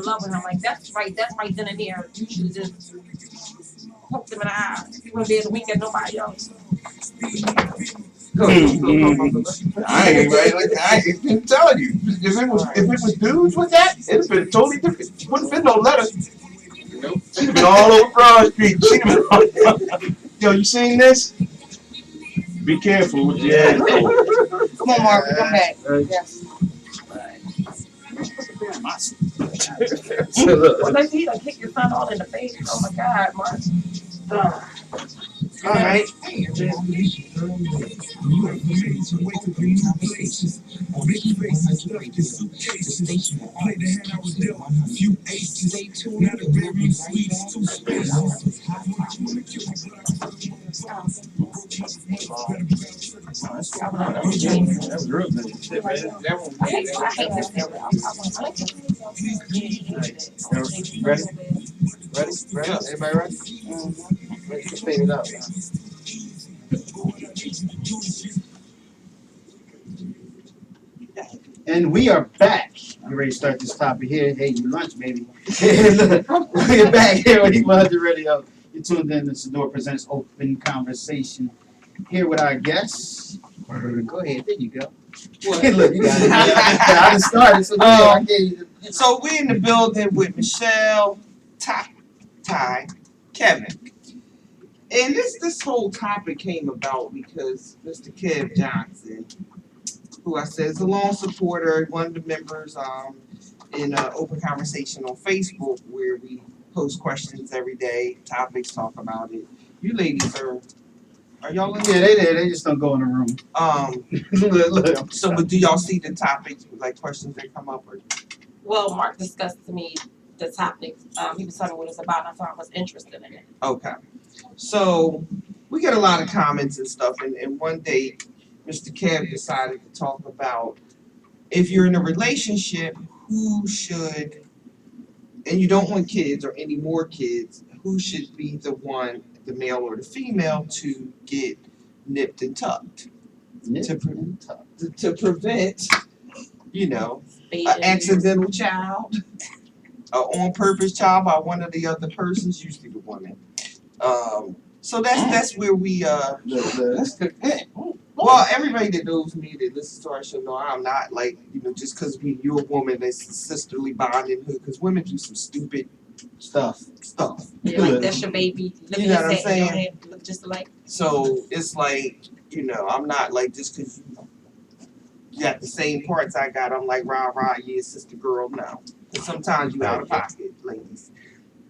love with him. Like, that's right then and there. You should just poke them in the eye. You wouldn't be able to wink at nobody else. I ain't right. Like, I ain't telling you. If it was dudes with that, it'd have been totally different. Wouldn't been no letter. She'd have been all over Broad Street. She'd have been yo, you seen this? Be careful with your ass. Come on, Mark, come back. Yes. Well, let's see, like, kick your son all in the face. Oh my God, Mark. All right. That was real good. I hate this area. I like it. Ready? Ready? Everybody ready? Let's speed it up. And we are back. I'm ready to start this topic here. Hey, you lunch, baby. We're back here with Equal Hundred Radio. You're tuned in to Sador Presents Open Conversation. Here with our guests. Go ahead, there you go. Look, you got it. I just started, so I gave you the, So we in the building with Michelle, Ty, Kevin. And this whole topic came about because Mr. Kev Johnson, who I said is a long supporter, one of the members in Open Conversation on Facebook, where we post questions every day, topics, talk about it. You ladies are y'all in yeah, they just don't go in the room. Look, So but do y'all see the topics, like questions that come up? Or? Well, Mark discussed to me the topic. He was telling me what it's about, and I thought I was interested in it. Okay. So we get a lot of comments and stuff, and one day Mr. Kev decided to talk about if you're in a relationship, who should, and you don't want kids or any more kids, who should be the one, the male or the female, to get nipped and tucked to prevent, an accidental child, an on purpose child by one of the other persons, usually the woman. So that's where we well, everybody that knows me that listens to our show know I'm not like, just because you're a woman that's sisterly bonding, because women do some stupid stuff. Yeah, like that's your baby. You know what I'm saying? Your head look just alike. So it's like, I'm not like, just because you got the same parts I got, I'm like, rah, rah, yeah, sister girl, no. And sometimes you out of pocket, ladies.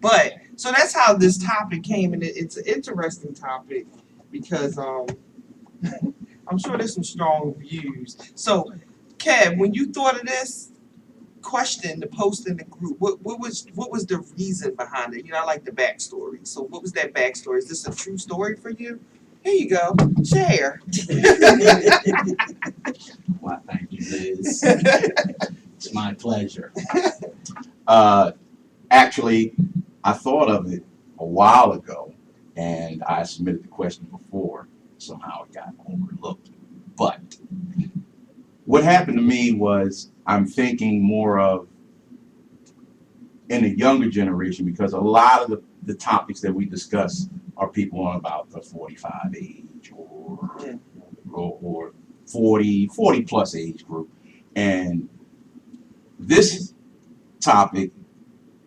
But, so that's how this topic came, and it's an interesting topic because I'm sure there's some strong views. So, Kev, when you thought of this question to post in the group, what was the reason behind it? I like the backstory. So what was that backstory? Is this a true story for you? Here you go. Share. Well, thank you, Liz. It's my pleasure. Actually, I thought of it a while ago, and I submitted the question before. Somehow it got overlooked. But what happened to me was I'm thinking more of in the younger generation, because a lot of the topics that we discuss are people on about the 45 age or 40 plus age group. And this topic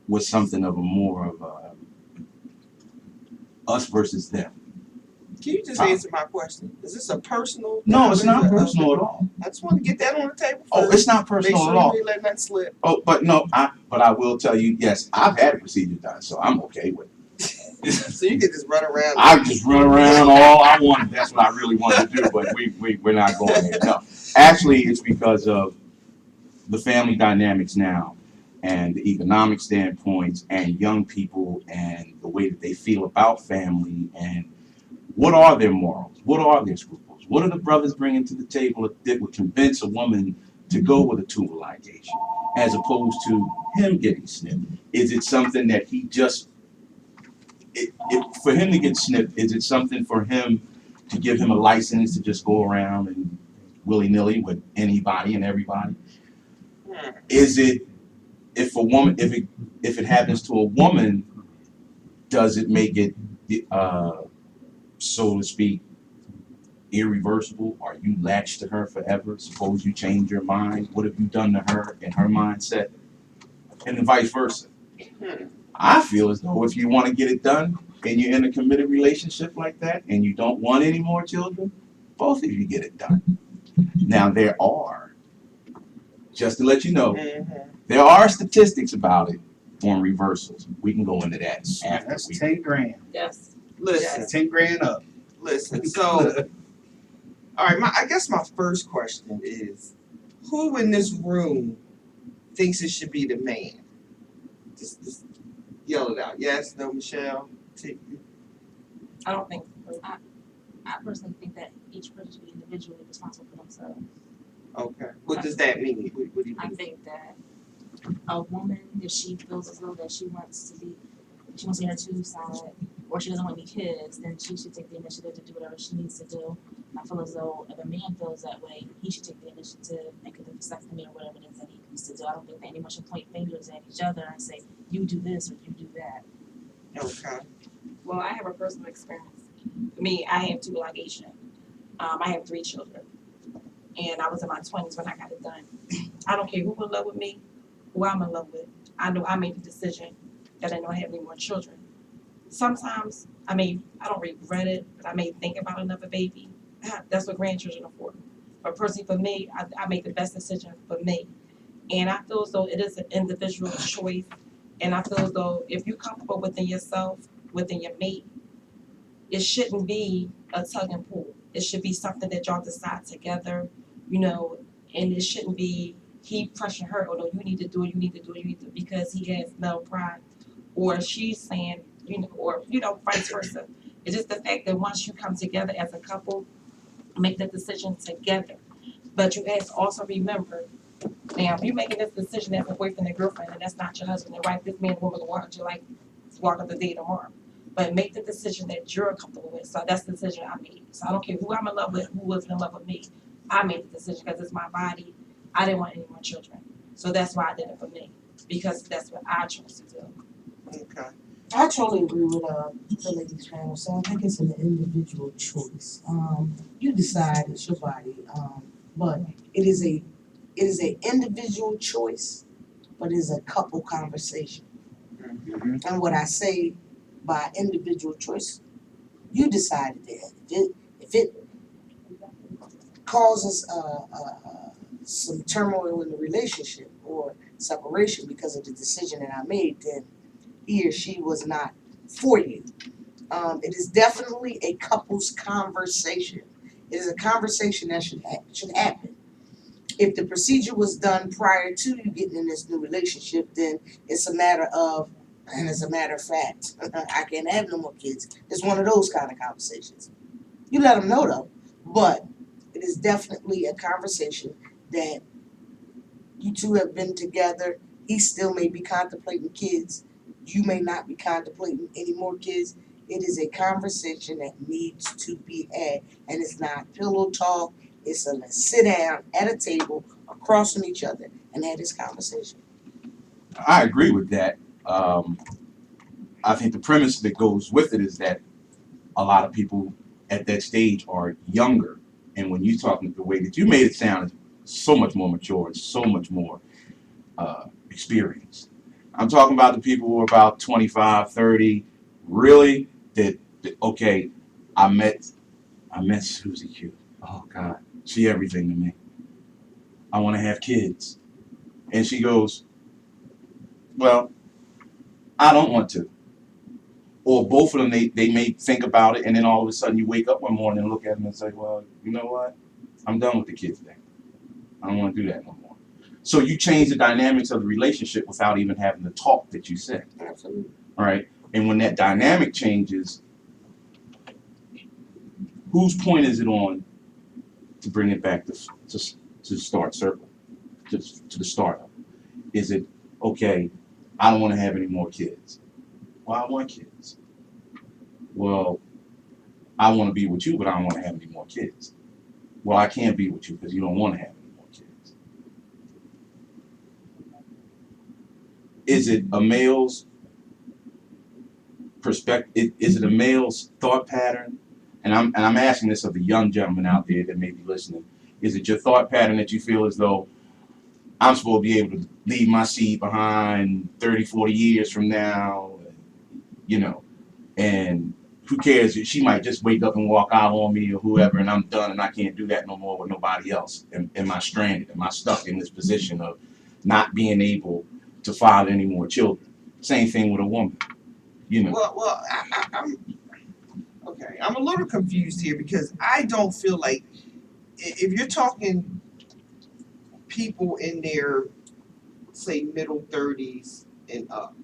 was something of a more of a us versus them. Can you just answer my question? Is this a personal? No, it's not personal at all. I just want to get that on the table first. Oh, it's not personal Make sure at all. you ain't letting that slip. Oh, but no, but I will tell you, yes, I've had a procedure done, so I'm okay with it. So you can just run around. I just run around all I want. That's what I really want to do, but we're not going there. No, actually, it's because of the family dynamics now, and the economic standpoints, and young people, and the way that they feel about family, and what are their morals? What are their scruples? What are the brothers bringing to the table that would convince a woman to go with a tubal ligation, as opposed to him getting snipped? Is it something that he just, for him to get snipped, is it something for him to give him a license to just go around and willy-nilly with anybody and everybody? Is it if a woman, if it happens to a woman, does it make it, so to speak, irreversible? Are you latched to her forever? Suppose you change your mind, what have you done to her and her mindset, and then vice versa? Hmm. I feel as though if you want to get it done and you're in a committed relationship like that and you don't want any more children, both of you get it done. Now there are, just to let you know, Mhm. there are statistics about it on reversals. We can go into that after That's we. 10 grand. Yes. Listen, That's 10 grand up. listen. So, all right. I guess my first question is, who in this room thinks it should be the man? Just yell it out. Yes, no, Michelle. I don't think so. I personally think that each person should be individually responsible for themselves. Okay. What does that mean? What do you I mean? think that a woman, if she feels as though that she wants to be her true side, or she doesn't want any kids, then she should take the initiative to do whatever she needs to do. I feel as though if a man feels that way, he should take the initiative and get the vasectomy or whatever it is that he needs to do. I don't think that anyone should point fingers at each other and say, you do this or you do that. Okay. Well, I have a personal experience. Me, I have two ligations. I have 3 children. And I was in my 20s when I got it done. I don't care who in love with me, who I'm in love with. I know I made the decision that I don't have any more children. Sometimes I don't regret it, but I may think about another baby. That's what grandchildren are for. But personally for me, I made the best decision for me. And I feel as though it is an individual choice. And I feel as though if you're comfortable within yourself, within your mate, it shouldn't be a tug and pull. It should be something that y'all decide together, you know, and it shouldn't be he pressuring her, oh no, you need to do it, you need to do it, you need to, because he has no pride. Or she's saying, or, vice versa. It's just the fact that once you come together as a couple, make the decision together. But you guys also remember, now, if you're making this decision as a boyfriend and girlfriend, and that's not your husband and wife, this man and woman will want you like walk up the day tomorrow. But make the decision that you're comfortable with. So that's the decision I made. So I don't care who I'm in love with, who was in love with me. I made the decision because it's my body. I didn't want any more children. So that's why I did it for me. Because that's what I chose to do. Okay. I totally agree with the lady's panel. So I think it's an individual choice. You decide, it's your body. But it is a individual choice, but it's a couple conversation. And what I say by individual choice, you decided that. If it causes some turmoil in the relationship or separation because of the decision that I made, then he or she was not for you. It is definitely a couple's conversation. It is a conversation that should happen. If the procedure was done prior to you getting in this new relationship, then it's a matter of, and as a matter of fact, I can't have no more kids. It's one of those kind of conversations. You let them know though, but it is definitely a conversation that you two have been together. He still may be contemplating kids. You may not be contemplating any more kids. It is a conversation that needs to be had, and it's not pillow talk. It's a let's sit down at a table across from each other and have this conversation. I agree with that. I think the premise that goes with it is that a lot of people at that stage are younger, and when you talking the way that you made it sound, is so much more mature and so much more experienced. I'm talking about the people who are about 25, 30, really, that okay, I met Susie Q. Oh God, she everything to me. I want to have kids. And she goes, well, I don't want to. Or both of them, they may think about it, and then all of a sudden you wake up one morning and look at them and say, well, you know what? I'm done with the kids thing. I don't want to do that no more. So you change the dynamics of the relationship without even having the talk that you said. Absolutely. All right. And when that dynamic changes, whose point is it on to bring it back to the start circle, to the start? Is it, okay, I don't want to have any more kids? Well, I want kids. Well, I want to be with you, but I don't want to have any more kids. Well, I can't be with you because you don't want to have any more kids. is it a male's perspective? Is it a male's thought pattern? And I'm asking this of the young gentleman out there that may be listening. Is it your thought pattern that you feel as though I'm supposed to be able to leave my seed behind 30, 40 years from now, you know, and who cares? She might just wake up and walk out on me or whoever, and I'm done, and I can't do that no more with nobody else. Am I stranded? Am I stuck in this position of not being able to father any more children? Same thing with a woman, you know. Well, I'm okay. I'm a little confused here because I don't feel like if you're talking people in their say middle 30s and up,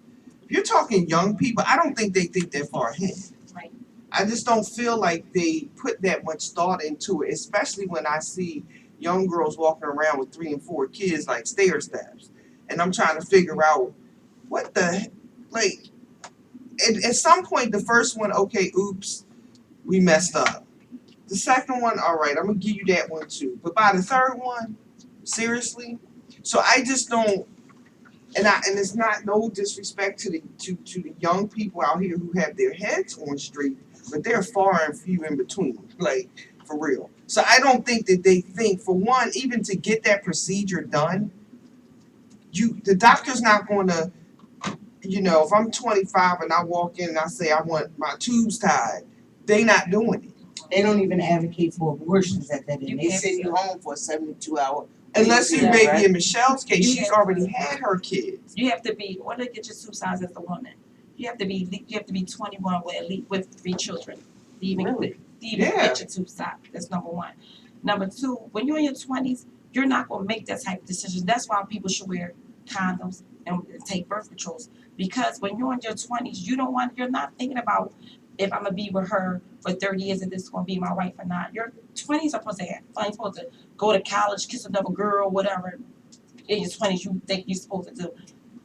if you're talking young people, I don't think they think that far ahead. Right. I just don't feel like they put that much thought into it, especially when I see young girls walking around with 3 and 4 kids like stair steps, and I'm trying to figure out what the like. At some point, the first one, okay, oops, we messed up. The second one, all right, I'm gonna give you that one too. But by the third one, seriously. So I just don't, and it's not no disrespect to the young people out here who have their heads on straight, but they're far and few in between, like for real. So I don't think that they think, for one, even to get that procedure done, the doctor's not gonna, if I'm 25 and I walk in and I say I want my tubes tied, they not doing it. They don't even advocate for abortions at that You end. They can't send say you home for a 72-hour. Unless you Yeah, maybe right. in Michelle's case, You she's have- already had her kids. You have to be, in order to get your tube size as a woman, you have to be 21 with at least with 3 children. To even Really? Yeah. get your tube size. That's number one. Number two, when you're in your 20s, you're not gonna make that type of decision. That's why people should wear condoms and take birth controls. Because when you're in your 20s, you're not thinking about if I'm gonna be with her for 30 years and this is gonna be my wife or not. Your 20s are supposed to have fun. You're supposed to go to college, kiss another girl, whatever. In your 20s, you think you're supposed to do.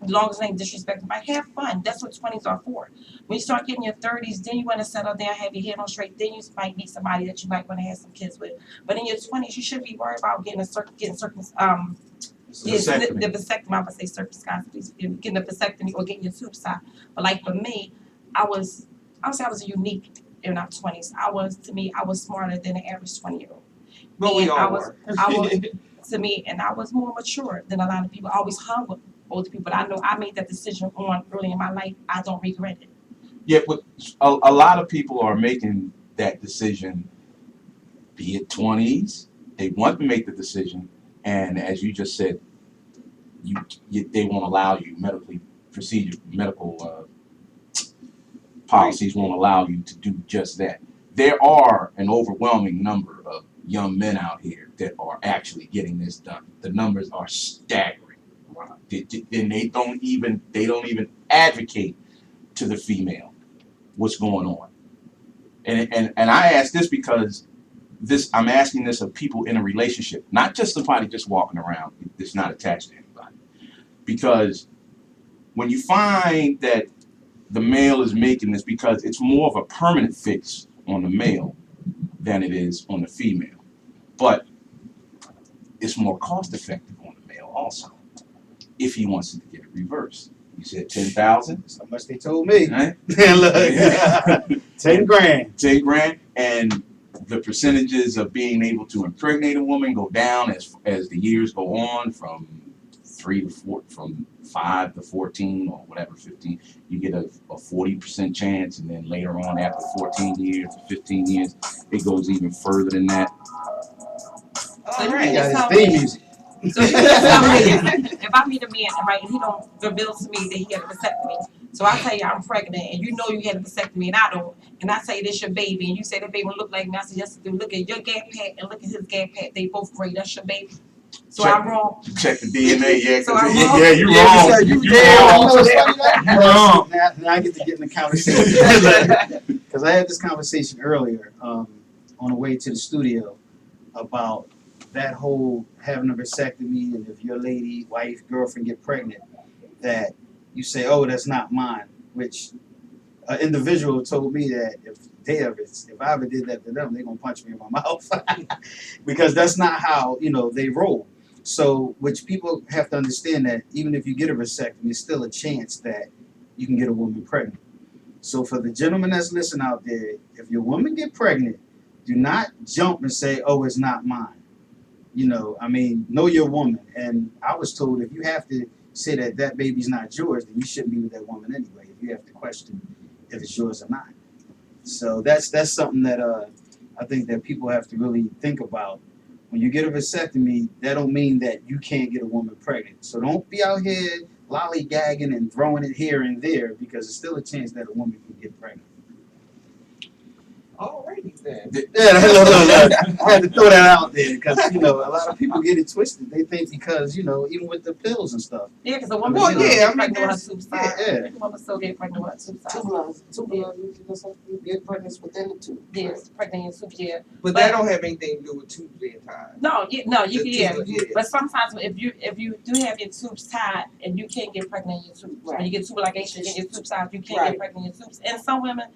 As long as it ain't disrespectful, but have fun. That's what 20s are for. When you start getting your 30s, then you want to settle down, have your head on straight. Then you might meet somebody that you might want to have some kids with. But in your 20s, you shouldn't be worried about getting Vasectomy. the vasectomy. I would say circumcised, please forgive me. Getting a vasectomy or getting your tube side. But like for me, I would say I was unique in our 20s. I was smarter than the average 20-year-old. But we And all were. To me, and I was more mature than a lot of people. I always hung with older people. I know I made that decision early in my life. I don't regret it. Yeah, but a lot of people are making that decision, be it 20s, they want to make the decision, and as you just said, they won't allow you medical policies won't allow you to do just that. There are an overwhelming number of young men out here that are actually getting this done. The numbers are staggering. And they don't even advocate to the female what's going on. And I ask this because I'm asking this of people in a relationship, not just somebody just walking around that's not attached to anybody. Because when you find that the male is making this, because it's more of a permanent fix on the male than it is on the female. But it's more cost effective on the male also, if he wants to get it reversed. You said 10,000, That's how much they told me. right? Look, 10 grand. 10 grand, and the percentages of being able to impregnate a woman go down as the years go on, from 5 to 14 or whatever, 15. You get a 40% chance, and then later on, after 14 years, 15 years, it goes even further than that. All right. Got his theme music. So you can tell me if I meet a man, right, and he don't reveal to me that he had a vasectomy. So I tell you I'm pregnant, and you know you had a vasectomy, and I don't. And I say this your baby, and you say that baby look like me. I say yes, look at your gap pad and look at his gap pad. They both great. That's your baby. So Check. I'm wrong. Check the DNA, yeah. So I'm wrong. Yeah, you Yeah, wrong. because You You wrong. Now I get to get in the conversation. Because I had this conversation earlier on the way to the studio about that whole having a vasectomy, and if your lady, wife, girlfriend get pregnant, that you say, oh, that's not mine, which an individual told me that if I ever did that to them, they're going to punch me in my mouth because that's not how, they roll. So, which people have to understand that even if you get a vasectomy, there's still a chance that you can get a woman pregnant. So, for the gentleman that's listening out there, if your woman get pregnant, do not jump and say, "Oh, it's not mine." You know, I mean, know your woman. And I was told if you have to say that that baby's not yours, then you shouldn't be with that woman anyway. If you have to question if it's yours or not. So that's something that I think that people have to really think about. When you get a vasectomy, that don't mean that you can't get a woman pregnant. So don't be out here lollygagging and throwing it here and there because there's still a chance that a woman can get pregnant. Alrighty then. Yeah, look. I had to throw that out there because a lot of people get it twisted. They think because even with the pills and stuff. Yeah, because a woman Well, still yeah, get I mean, pregnant with her there's- tube side. yeah. A woman still get pregnant with her tube side. You get pregnant within the tube. Yes, pregnant in tube, yeah. But that don't have anything to do with tubes being tied. No, you The yeah. tube, yeah. But sometimes if you do have your tubes tied and you can't get pregnant in your tubes, when you get tube ligation in your tube size, you can't Right. get pregnant in your tubes. And some women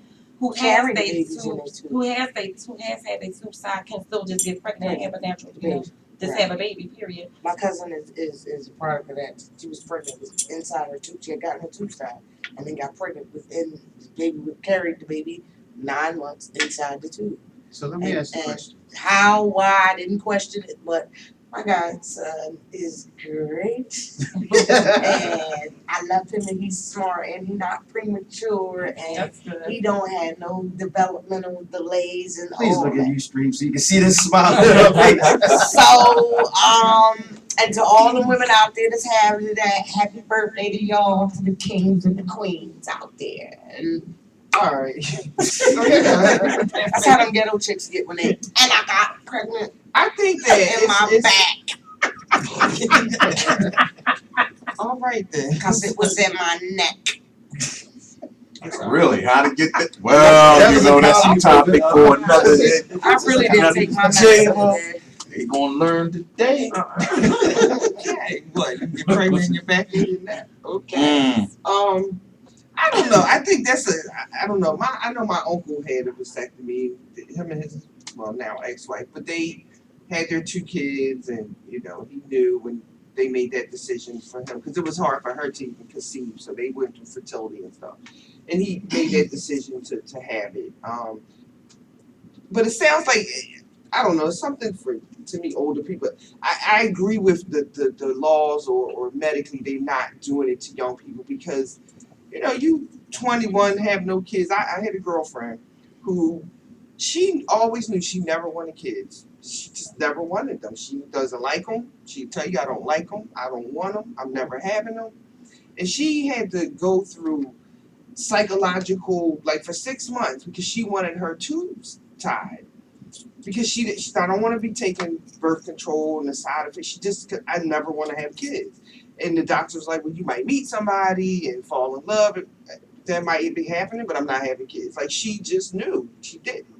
who Carry has the they babies in their tubes, tubes. who has had their tube side can still just get pregnant and have a natural, just Right. have a baby. Period. My cousin is a product of that. She was pregnant with inside her tube. She had gotten her tube side and then got pregnant within the baby carried the baby 9 months inside the tube. So let me ask you a And question. how, why, I didn't question it, but my godson is great. And I love him and he's smart and he's not premature and That's good. he don't have no developmental delays and Please all look that. at you, stream, so you can see this smile on her face. So, and to all the women out there that's having that, happy birthday to y'all, to the kings and the queens out there. And, Alright. that's how them ghetto chicks get when they, and I got pregnant I think that in my back, Alright then. cause it was in my neck. Really, how to get that? Well, That was a that's a topic topic for another day. I really didn't take my Jay, medicine today. They gonna learn today. Okay, what, you get pregnant in your back and your neck? Okay. I don't know. I think that's I don't know. I know my uncle had a vasectomy. Him and his now ex-wife, but they had their 2 kids, and he knew when they made that decision for him because it was hard for her to even conceive. So they went through fertility and stuff, and he made that decision to have it. But it sounds like I don't know. It's something to me older people. I agree with the laws or medically they're not doing it to young people because. You 21, have no kids. I had a girlfriend who she always knew she never wanted kids. She just never wanted them. She doesn't like them. She'd tell you, I don't like them. I don't want them. I'm never having them. And she had to go through psychological, like for 6 months because she wanted her tubes tied. Because she I don't want to be taking birth control and the side effects. I never want to have kids. And the doctor was like, well, you might meet somebody and fall in love. That might be happening, but I'm not having kids. Like, she just knew. She didn't.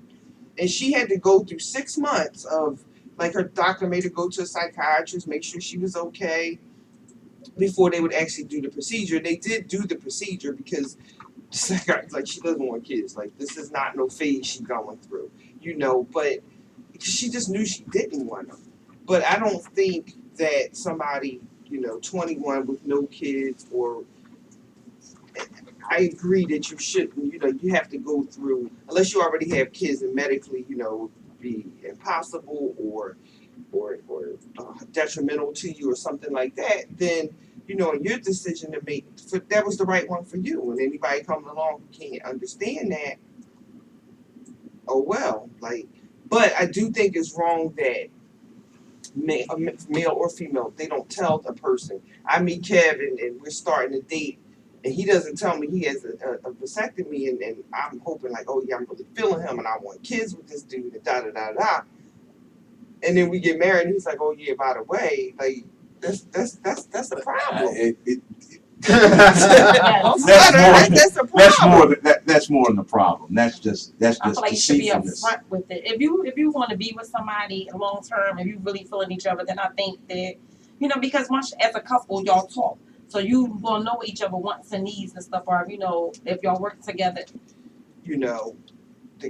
And she had to go through 6 months of, like, her doctor made her go to a psychiatrist, make sure she was okay before they would actually do the procedure. They did do the procedure because, like, she doesn't want kids. Like, this is not no phase she's going through, but she just knew she didn't want them. But I don't think that somebody 21 with no kids, or I agree that you shouldn't, you have to go through, unless you already have kids and medically, be impossible or detrimental to you or something like that, then, your decision to make, that was the right one for you. And anybody coming along who can't understand that, oh well, but I do think it's wrong that male or female, they don't tell the person. I meet Kevin and we're starting a date, and he doesn't tell me he has a vasectomy, and I'm hoping like, oh yeah, I'm really feeling him, and I want kids with this dude, and da da da da. And then we get married, and he's like, oh yeah, by the way, like that's a problem. That's more than the problem. That's just I feel like you should be deceitfulness. upfront with it. If you want to be with somebody long term, if you really feeling each other, then I think that because once as a couple y'all talk, so you gonna know each other wants and needs and stuff. Or if y'all work together.